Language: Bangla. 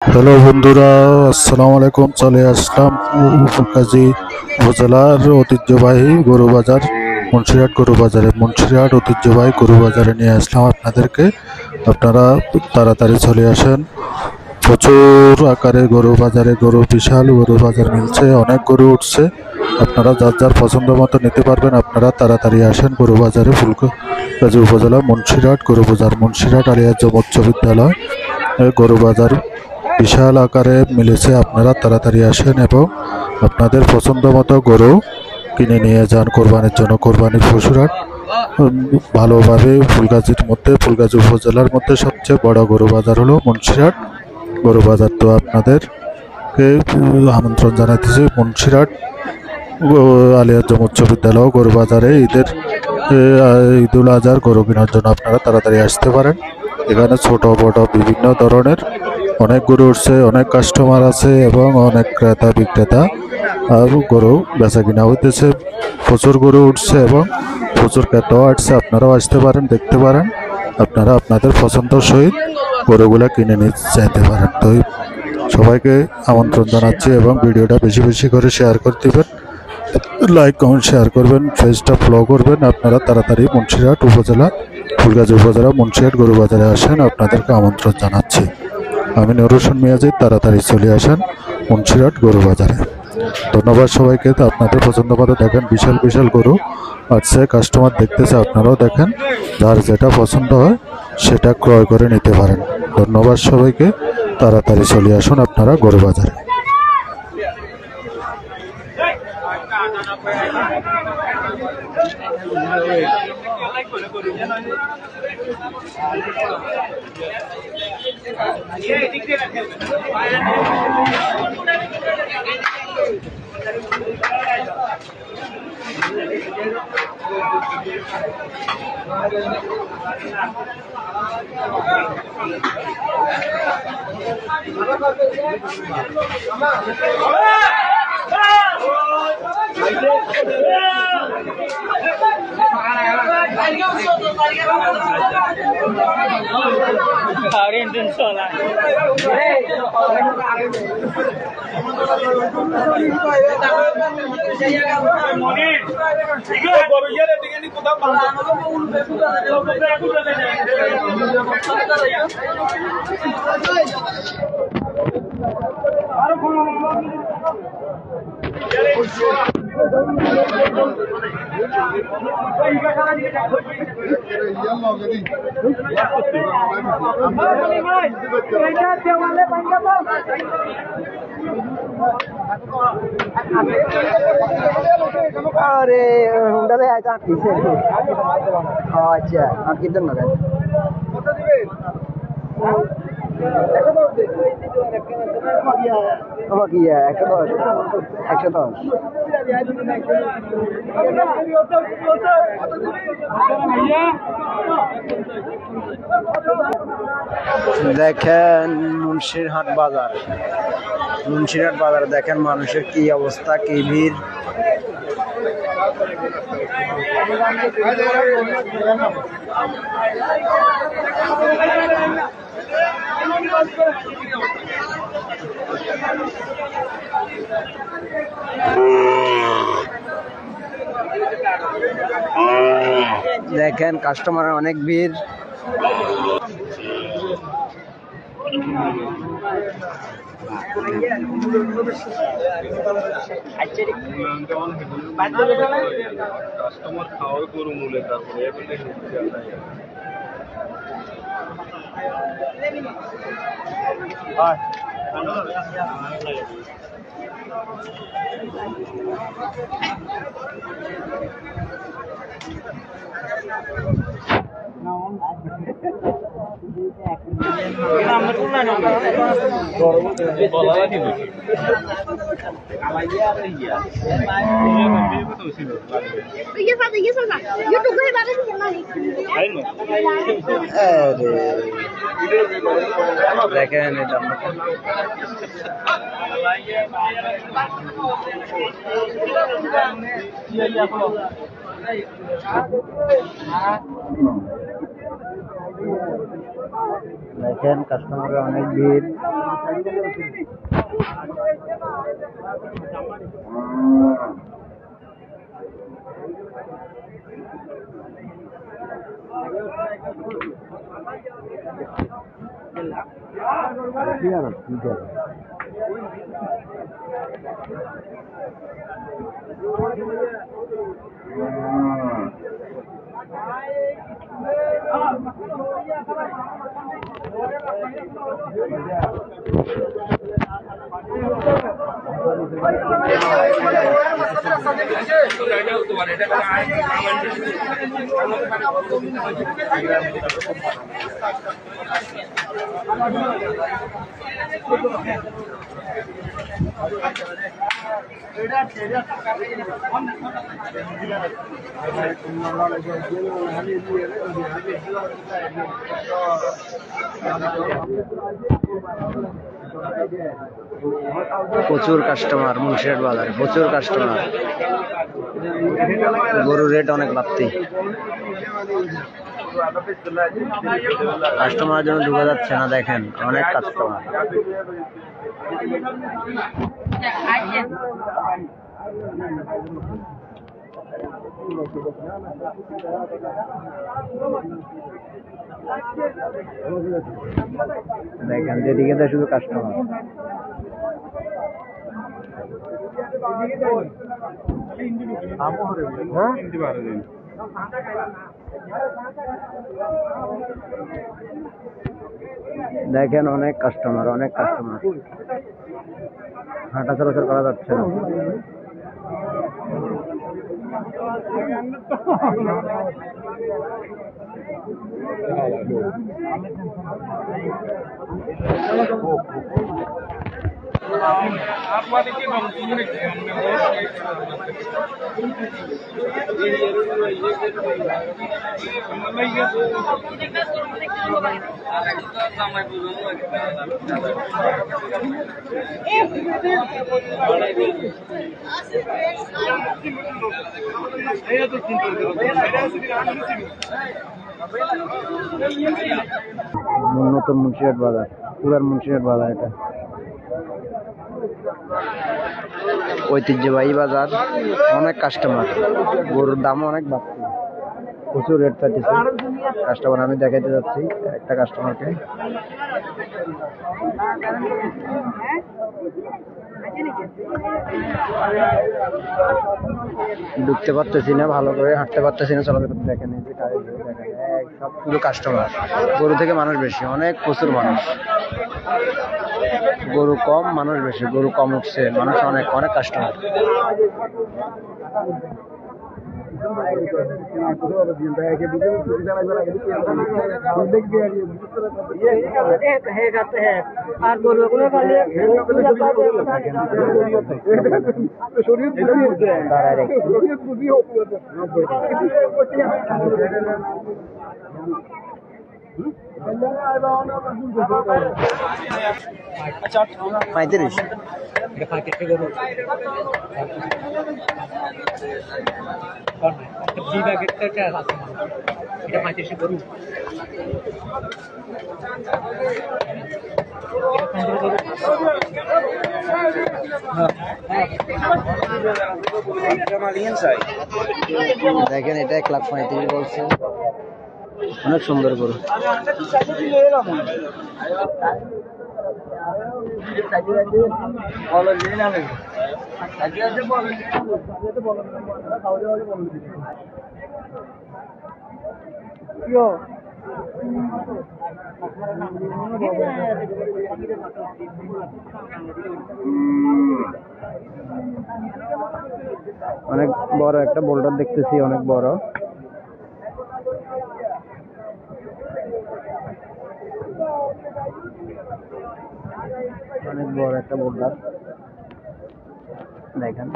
হ্যালো বন্ধুরা, আসসালামু আলাইকুম। চলে আসলাম ফুলগাজী উপজেলার ঐতিহ্যবাহী গরু বাজার মুন্সিরহাট গরু বাজারে। মুন্সিরহাট ঐতিহ্যবাহী গরু বাজারে নিয়ে আসলাম আপনাদেরকে। আপনারা তাড়াতাড়ি চলে আসেন। প্রচুর আকারে গরু বাজারে গরু, বিশাল গরু বাজার মিলছে, অনেক গরু উঠছে। আপনারা যার যার পছন্দ মতো নিতে পারবেন। আপনারা তাড়াতাড়ি আসেন গরু বাজারে। ফুলগাজী উপজেলা মুন্সিরহাট গরু বাজার, মুন্সিরহাট আলিয়াজ্জম উচ্চ বিদ্যালয় গরু বাজার বিশাল আকারে মিলেছে। আপনারা তাড়াতাড়ি আসেন এবং আপনাদের পছন্দ মতো গরু কিনে নিয়ে যান কোরবানির জন্য। কোরবানির পশুরহাট ভালোভাবে ফুলগাজীর মধ্যে, ফুলগাজী উপজেলার মধ্যে সবচেয়ে বড় গরু বাজার হলো মুন্সিরহাট গরু বাজার। তো আপনাদেরকে আমন্ত্রণ জানাইতেছি মুন্সিরহাট আলিয়াজ্জম উচ্চ বিদ্যালয় গরু বাজারে ঈদুল আজহার গরু কেনার জন্য আপনারা তাড়াতাড়ি আসতে পারেন। এখানে ছোট বড় বিভিন্ন ধরনের অনেক গরু উঠছে, অনেক কাস্টমার আছে এবং অনেক ক্রেতা বিক্রেতা আর গরু বেচা কিনা হইতেছে। প্রচুর গরু উঠছে এবং প্রচুর ক্রেতাও আসছে। আপনারাও আসতে পারেন, দেখতে পারেন। আপনারা আপনাদের পছন্দ সহিত গরুগুলা কিনে নিয়ে যেতে পারেন। তো সবাইকে আমন্ত্রণ জানাচ্ছি এবং ভিডিওটা বেশি বেশি করে শেয়ার করে দিবেন, লাইক কমেন্ট শেয়ার করবেন, পেজটা ফলো করবেন। আপনারা তাড়াতাড়ি মুন্সিরহাট উপজেলা, ফুলগাজী উপজেলা মুন্সিরহাট গরু বাজারে আসেন, আপনাদেরকে আমন্ত্রণ জানাচ্ছি। আমি নুরুশন মিয়াজি। তাড়াতাড়ি চলে আসেন মুন্সিরহাট গরু বাজারে। ধন্যবাদ সবাইকে। তো আপনাদের পছন্দ মতো দেখেন, বিশাল বিশাল গরু আসছে, কাস্টমার দেখতেছে। আপনারাও দেখেন, যার যেটা পছন্দ হয় সেটা ক্রয় করে নিতে পারেন। ধন্যবাদ সবাইকে। তাড়াতাড়ি চলে আসুন আপনারা গরু বাজারে। अरे हुंडा ले आया पीछे। अच्छा आप किधर ना गए? किया 110 দেখেন মুন্সিরহাট বাজার, মুন্সিরহাট বাজার দেখেন মানুষের কি অবস্থা, কি ভিড়। দেখেন কাস্টমারের অনেক ভিড়। কাস্টমার খাওয়ার গরু মূলে তারপরে দেখেন এটা দেখেন কাস্টমারের অনেক ভিড়। প্রচুর কাস্টমার মুন্সিরহাট বাজারে, প্রচুর কাস্টমার। গরুর রেট অনেক বাড়তি, কাস্টমারের জন্য ঢুকা যাচ্ছে না। দেখেন অনেক কাস্টমার। দেখেন যেদিকে তো শুধু কাস্টমার। দেখেন অনেক কাস্টমার, অনেক কাস্টমার। হাঁটা চলাচল করা যাচ্ছে না। নতুন মুন্সিরহাট বাজার, পুরান মুন্সিরহাট বাজার। এটা ঐতিহ্যবাহী বাজার, অনেক কাস্টমার। গরুর দাম অনেক বাড়তি, প্রচুর রেট পাইতেছে কাস্টমার। আমি দেখাইতে যাচ্ছি একটা কাস্টমারকে। ঢুকতে পারতেছি না, ভালো করে হাঁটতে পারতেছি না, চলাচল করতে। দেখেন এই যে সবগুলো কাস্টমার। গরু থেকে মানুষ বেশি, অনেক প্রচুর মানুষ। গরু কম, মানুষ বেশি। গরু কম উঠছে, মানুষ অনেক, অনেক কাস্টমার। পঁয়ত্রিশ দেখেন এটা 1,35,000 বলছে। অনেক সুন্দর গরু। অনেক বড় একটা বোল্ডার দেখতেছি, অনেক বড়। অনেক বড় একটা বোল্ডার দেখেন।